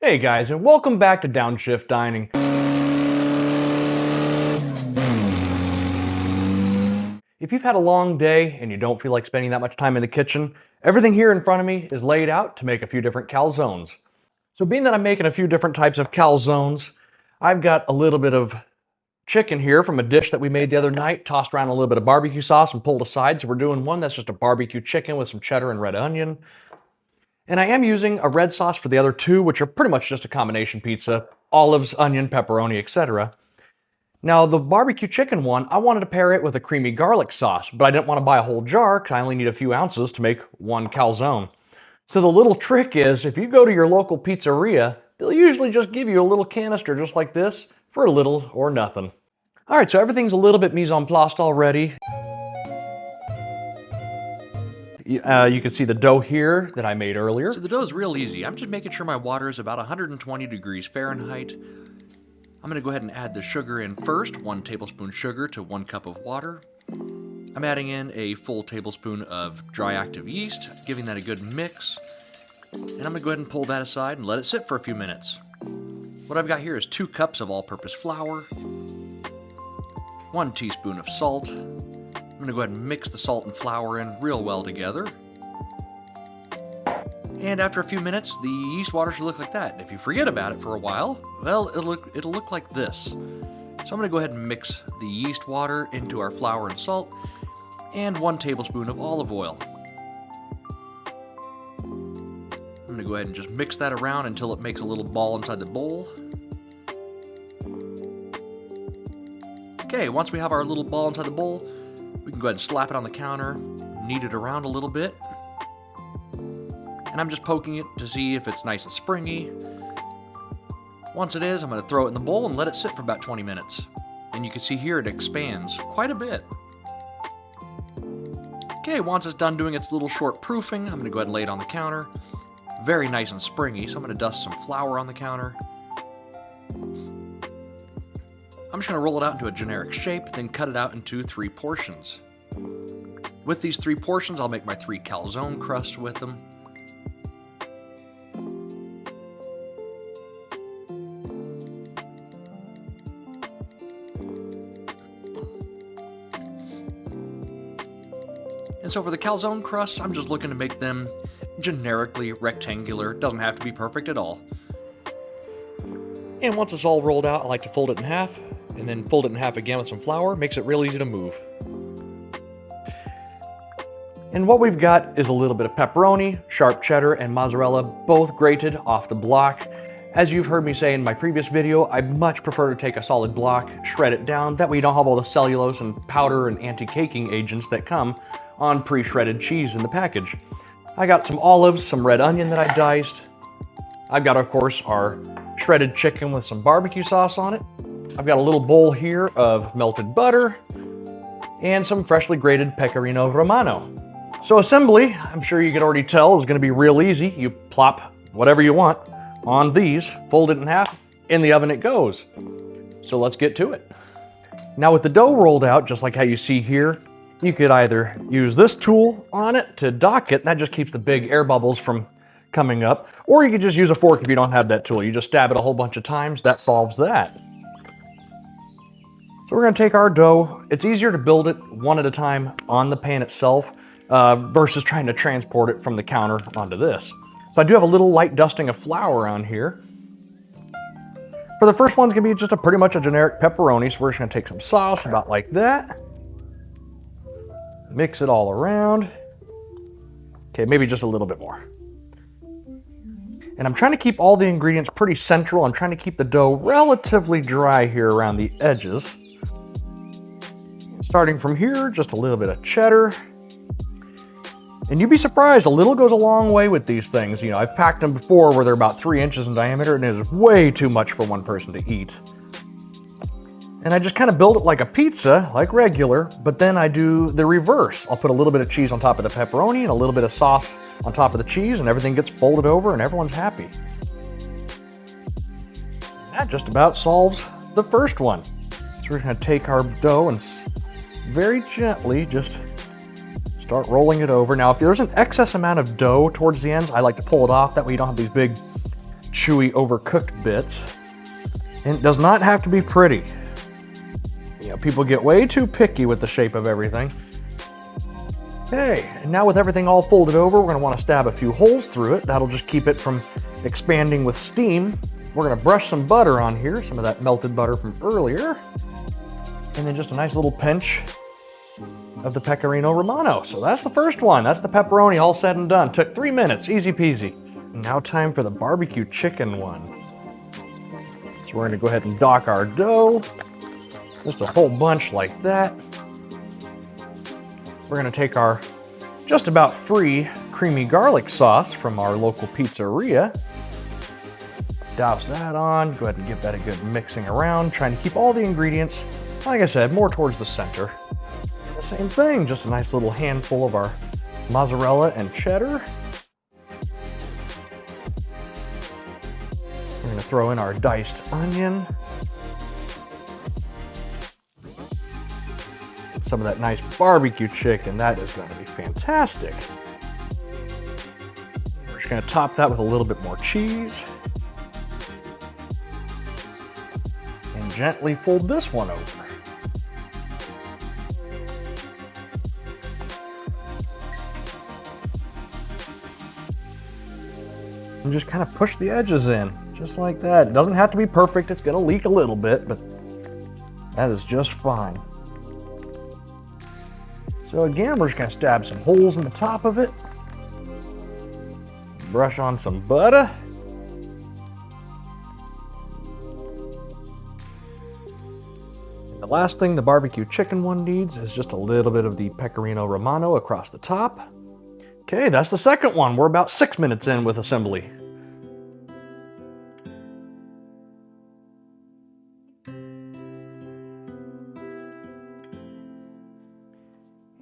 Hey guys, and welcome back to Downshift Dining. If you've had a long day and you don't feel like spending that much time in the kitchen, everything here in front of me is laid out to make a few different calzones. So being that I'm making a few different types of calzones, I've got a little bit of chicken here from a dish that we made the other night, tossed around a little bit of barbecue sauce and pulled aside. So we're doing one that's just a barbecue chicken with some cheddar and red onion. And I am using a red sauce for the other two, which are pretty much just a combination pizza, olives, onion, pepperoni, etc. Now, the barbecue chicken one, I wanted to pair it with a creamy garlic sauce, but I didn't want to buy a whole jar because I only need a few ounces to make one calzone. So the little trick is, if you go to your local pizzeria, they'll usually just give you a little canister just like this for a little or nothing. All right, so everything's a little bit mise en place already. You can see the dough here that I made earlier. So the dough is real easy. I'm just making sure my water is about 120 degrees Fahrenheit. I'm going to go ahead and add the sugar in first, 1 tablespoon sugar to 1 cup of water. I'm adding in a full tablespoon of dry active yeast, giving that a good mix. And I'm going to go ahead and pull that aside and let it sit for a few minutes. What I've got here is 2 cups of all-purpose flour, 1 teaspoon of salt. I'm going to go ahead and mix the salt and flour in real well together. And after a few minutes, the yeast water should look like that. If you forget about it for a while, well, it'll look like this. So I'm going to go ahead and mix the yeast water into our flour and salt, and 1 tablespoon of olive oil. I'm going to go ahead and just mix that around until it makes a little ball inside the bowl. Okay, once we have our little ball inside the bowl, we can go ahead and slap it on the counter, knead it around a little bit. And I'm just poking it to see if it's nice and springy. Once it is, I'm going to throw it in the bowl and let it sit for about 20 minutes. And you can see here it expands quite a bit. Okay, once it's done doing its little short proofing, I'm going to go ahead and lay it on the counter. Very nice and springy, so I'm going to dust some flour on the counter. I'm just going to roll it out into a generic shape, then cut it out into 3 portions. With these 3 portions, I'll make my 3 calzone crusts with them. And so for the calzone crusts, I'm just looking to make them generically rectangular. Doesn't have to be perfect at all. And once it's all rolled out, I like to fold it in half, and then fold it in half again with some flour. Makes it real easy to move. And what we've got is a little bit of pepperoni, sharp cheddar, and mozzarella, both grated off the block. As you've heard me say in my previous video, I much prefer to take a solid block, shred it down, that way you don't have all the cellulose and powder and anti-caking agents that come on pre-shredded cheese in the package. I got some olives, some red onion that I diced. I've got, of course, our shredded chicken with some barbecue sauce on it. I've got a little bowl here of melted butter and some freshly grated pecorino romano. So assembly, I'm sure you can already tell, is going to be real easy. You plop whatever you want on these, fold it in half, in the oven it goes. So let's get to it. Now with the dough rolled out, just like how you see here, you could either use this tool on it to dock it, that just keeps the big air bubbles from coming up, or you could just use a fork if you don't have that tool. You just stab it a whole bunch of times, that solves that. So we're going to take our dough. It's easier to build it one at a time on the pan itself versus trying to transport it from the counter onto this. So I do have a little light dusting of flour on here. For the first one's going to be just pretty much a generic pepperoni, so we're just going to take some sauce about like that. Mix it all around. Okay, maybe just a little bit more. And I'm trying to keep all the ingredients pretty central. I'm trying to keep the dough relatively dry here around the edges. Starting from here, just a little bit of cheddar. And you'd be surprised, a little goes a long way with these things. You know, I've packed them before where they're about 3 inches in diameter and it is way too much for one person to eat. And I just kind of build it like a pizza, like regular, but then I do the reverse. I'll put a little bit of cheese on top of the pepperoni and a little bit of sauce on top of the cheese, and everything gets folded over and everyone's happy. That just about solves the first one. So we're going to take our dough and very gently just start rolling it over. Now, if there's an excess amount of dough towards the ends, I like to pull it off. That way you don't have these big chewy, overcooked bits. And it does not have to be pretty. You know, people get way too picky with the shape of everything. Okay, and now with everything all folded over, we're gonna wanna stab a few holes through it. That'll just keep it from expanding with steam. We're gonna brush some butter on here, some of that melted butter from earlier. And then just a nice little pinch of the pecorino romano. So that's the first one. That's the pepperoni all said and done. Took 3 minutes, easy peasy. Now time for the barbecue chicken one. So we're gonna go ahead and dock our dough. Just a whole bunch like that. We're gonna take our just about free creamy garlic sauce from our local pizzeria. Douse that on, go ahead and give that a good mixing around, trying to keep all the ingredients, like I said, more towards the center. And the same thing, just a nice little handful of our mozzarella and cheddar. We're gonna throw in our diced onion. Some of that nice barbecue chicken, that is gonna be fantastic. We're just gonna top that with a little bit more cheese. And gently fold this one over. And just kind of push the edges in, just like that. It doesn't have to be perfect, it's gonna leak a little bit, but that is just fine. So again, we're just gonna stab some holes in the top of it. Brush on some butter. And the last thing the barbecue chicken one needs is just a little bit of the pecorino romano across the top. Okay, that's the second one. We're about 6 minutes in with assembly.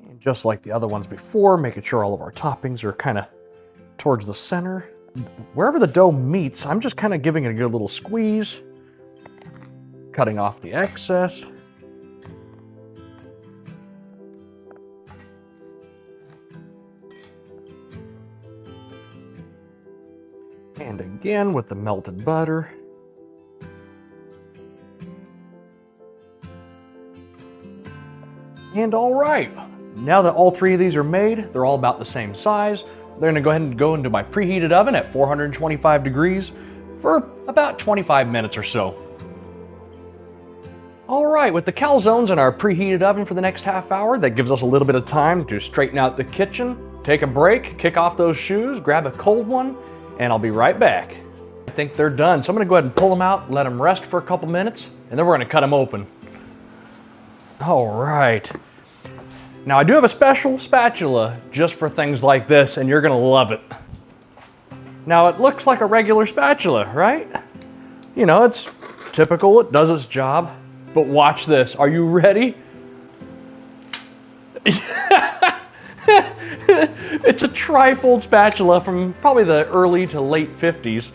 And just like the other ones before, making sure all of our toppings are kind of towards the center. Wherever the dough meets, I'm just kind of giving it a good little squeeze, cutting off the excess. And again with the melted butter. And all right, now that all 3 of these are made, they're all about the same size. They're gonna go ahead and go into my preheated oven at 425 degrees for about 25 minutes or so. All right, with the calzones in our preheated oven for the next half hour, that gives us a little bit of time to straighten out the kitchen, take a break, kick off those shoes, grab a cold one, and I'll be right back. I think they're done, so I'm gonna go ahead and pull them out, let them rest for a couple minutes, and then we're gonna cut them open. All right. Now I do have a special spatula just for things like this, and you're gonna love it. Now it looks like a regular spatula, right? You know, it's typical, it does its job, but watch this. Are you ready? It's a trifold spatula from probably the early to late 50s.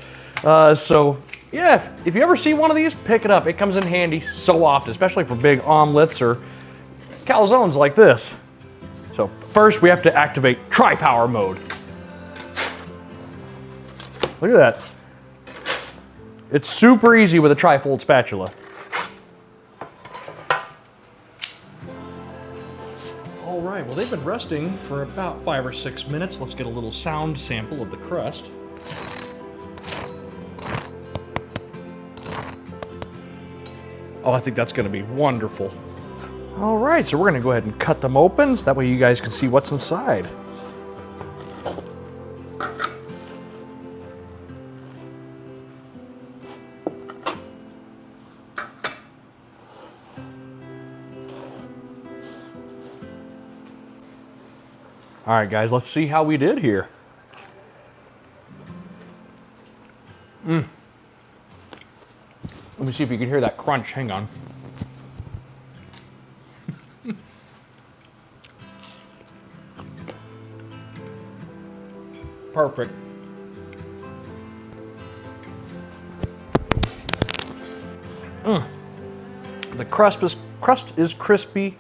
So yeah, if you ever see one of these, pick it up. It comes in handy so often, especially for big omelets or calzones like this. So first we have to activate tri-power mode. Look at that. It's super easy with a trifold spatula. All right, well they've been resting for about 5 or 6 minutes. Let's get a little sound sample of the crust. Oh, I think that's gonna be wonderful. All right, so we're gonna go ahead and cut them open so that way you guys can see what's inside. All right, guys, let's see how we did here. Let me see if you can hear that crunch. Hang on. Perfect. The crust is crispy.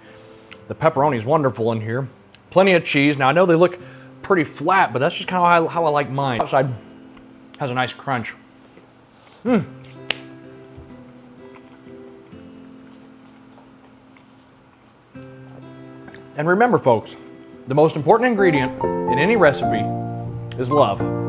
The pepperoni is wonderful in here. Plenty of cheese. Now I know they look pretty flat, but that's just kind of how I like mine. Outside has a nice crunch. And remember, folks, the most important ingredient in any recipe is love.